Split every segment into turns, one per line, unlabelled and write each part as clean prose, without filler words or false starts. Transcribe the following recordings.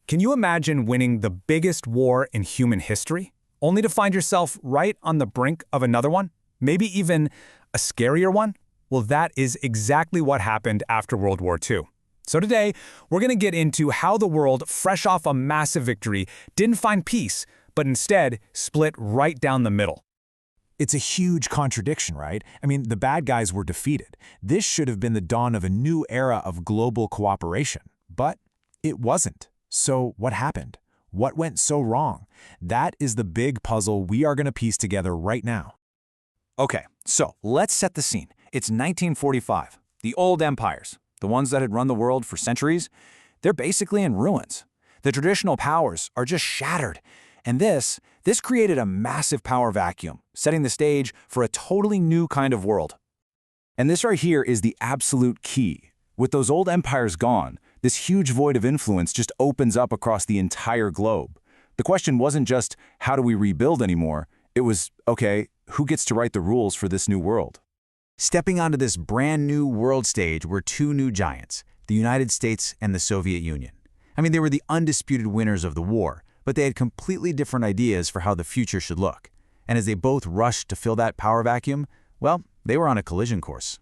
Can you imagine winning the biggest war in human history, only to find yourself right on the brink of another one? Maybe even a scarier one? Well, that is exactly what happened after World War II. So today, we're going to get into how the world, fresh off a massive victory, didn't find peace, but instead split right down the middle.
It's a huge contradiction, right? I mean, the bad guys were defeated. This should have been the dawn of a new era of global cooperation. But it wasn't. So what happened? What went so wrong? That is the big puzzle we are going to piece together right now.
Okay, so let's set the scene. It's 1945. The old empires, the ones that had run the world for centuries, they're basically in ruins. The traditional powers are just shattered. And this created a massive power vacuum, setting the stage for a totally new kind of world. And this right here is the absolute key. With those old empires gone, this huge void of influence just opens up across the entire globe. The question wasn't just, how do we rebuild anymore? It was, okay, who gets to write the rules for this new world?
Stepping onto this brand new world stage were two new giants, the United States and the Soviet Union. I mean, they were the undisputed winners of the war, but they had completely different ideas for how the future should look. And as they both rushed to fill that power vacuum, well, they were on a collision course.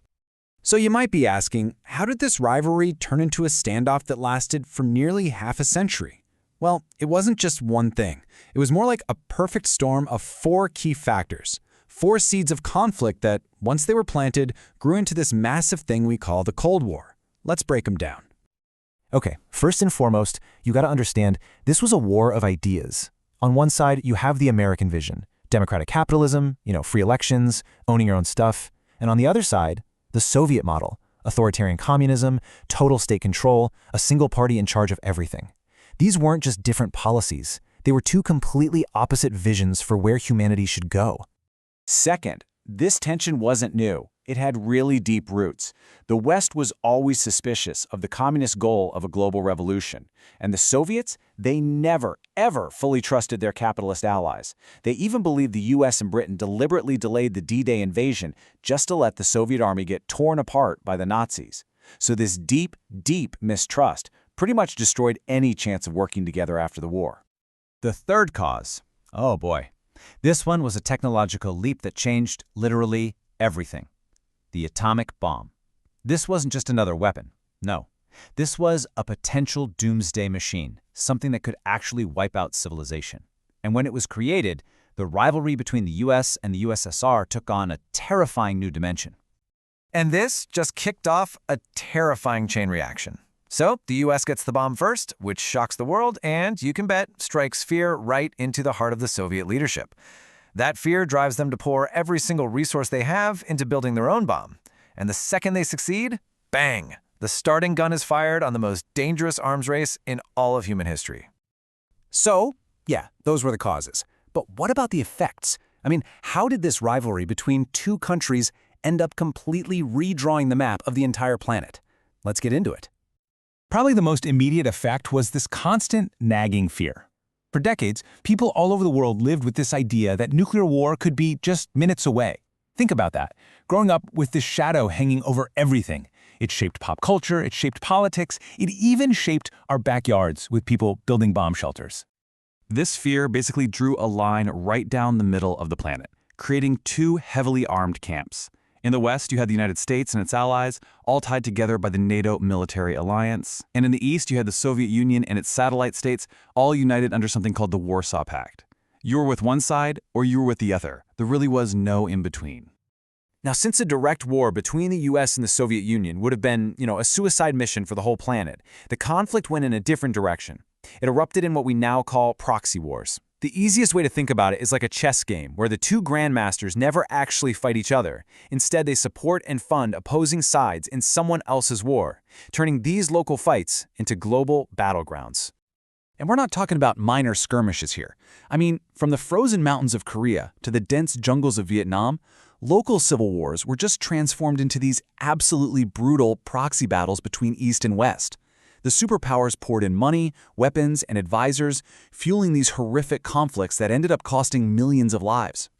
So you might be asking, how did this rivalry turn into a standoff that lasted for nearly half a century? Well, it wasn't just one thing. It was more like a perfect storm of four key factors. Four seeds of conflict that, once they were planted, grew into this massive thing we call the Cold War. Let's break them down.
Okay, first and foremost, you got to understand this was a war of ideas. On one side, you have the American vision, democratic capitalism, free elections, owning your own stuff. And on the other side, the Soviet model, authoritarian communism, total state control, a single party in charge of everything. These weren't just different policies. They were two completely opposite visions for where humanity should go.
Second, this tension wasn't new. It had really deep roots. The West was always suspicious of the communist goal of a global revolution. And the Soviets, they never, ever fully trusted their capitalist allies. They even believed the US and Britain deliberately delayed the D-Day invasion just to let the Soviet army get torn apart by the Nazis. So this deep, deep mistrust pretty much destroyed any chance of working together after the war.
The third cause, oh boy, this one was a technological leap that changed literally everything. The atomic bomb. This wasn't just another weapon. No, this was a potential doomsday machine, something that could actually wipe out civilization. And when it was created, the rivalry between the US and the USSR took on a terrifying new dimension.
And this just kicked off a terrifying chain reaction. So the US gets the bomb first, which shocks the world, and you can bet strikes fear right into the heart of the Soviet leadership. That fear drives them to pour every single resource they have into building their own bomb. And the second they succeed, bang! The starting gun is fired on the most dangerous arms race in all of human history.
So, yeah, those were the causes. But what about the effects? I mean, how did this rivalry between two countries end up completely redrawing the map of the entire planet? Let's get into it.
Probably the most immediate effect was this constant nagging fear. For decades, people all over the world lived with this idea that nuclear war could be just minutes away. Think about that. Growing up with this shadow hanging over everything. It shaped pop culture, it shaped politics, it even shaped our backyards with people building bomb shelters.
This fear basically drew a line right down the middle of the planet, creating two heavily armed camps. In the West, you had the United States and its allies, all tied together by the NATO military alliance. And in the East, you had the Soviet Union and its satellite states, all united under something called the Warsaw Pact. You were with one side, or you were with the other. There really was no in-between.
Now, since a direct war between the US and the Soviet Union would have been, a suicide mission for the whole planet, the conflict went in a different direction. It erupted in what we now call proxy wars. The easiest way to think about it is like a chess game where the two grandmasters never actually fight each other. Instead, they support and fund opposing sides in someone else's war, turning these local fights into global battlegrounds. And we're not talking about minor skirmishes here. I mean, from the frozen mountains of Korea to the dense jungles of Vietnam, local civil wars were just transformed into these absolutely brutal proxy battles between East and West. The superpowers poured in money, weapons, and advisors, fueling these horrific conflicts that ended up costing millions of lives.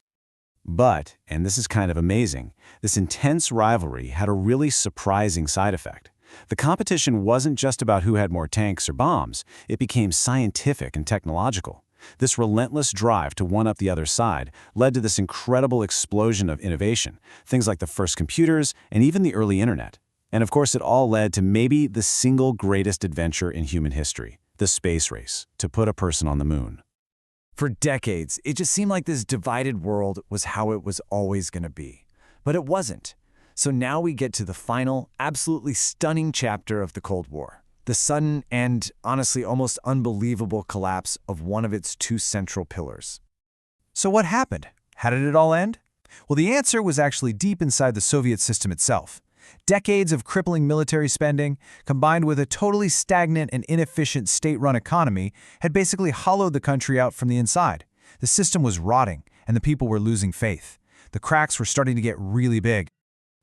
But, and this is kind of amazing, this intense rivalry had a really surprising side effect.
The competition wasn't just about who had more tanks or bombs, it became scientific and technological. This relentless drive to one-up the other side led to this incredible explosion of innovation, things like the first computers and even the early internet. And of course, it all led to maybe the single greatest adventure in human history, the space race, to put a person on the moon.
For decades, it just seemed like this divided world was how it was always going to be. But it wasn't. So now we get to the final, absolutely stunning chapter of the Cold War. The sudden and, honestly, almost unbelievable collapse of one of its two central pillars.
So what happened? How did it all end? Well, the answer was actually deep inside the Soviet system itself. Decades of crippling military spending, combined with a totally stagnant and inefficient state-run economy, had basically hollowed the country out from the inside. The system was rotting, and the people were losing faith. The cracks were starting to get really big.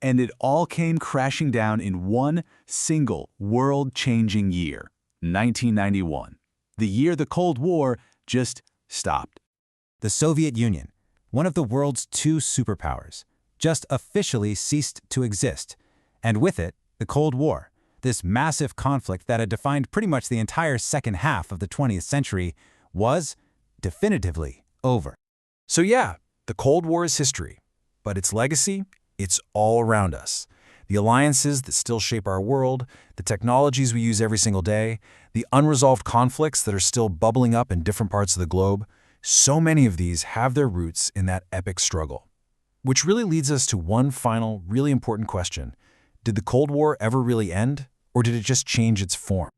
And it all came crashing down in one single world-changing year, 1991. The year the Cold War just stopped.
The Soviet Union, one of the world's two superpowers, just officially ceased to exist. And with it, the Cold War, this massive conflict that had defined pretty much the entire second half of the 20th century, was definitively over.
So yeah, the Cold War is history, but its legacy, it's all around us. The alliances that still shape our world, the technologies we use every single day, the unresolved conflicts that are still bubbling up in different parts of the globe, so many of these have their roots in that epic struggle. Which really leads us to one final, really important question. Did the Cold War ever really end, or did it just change its form?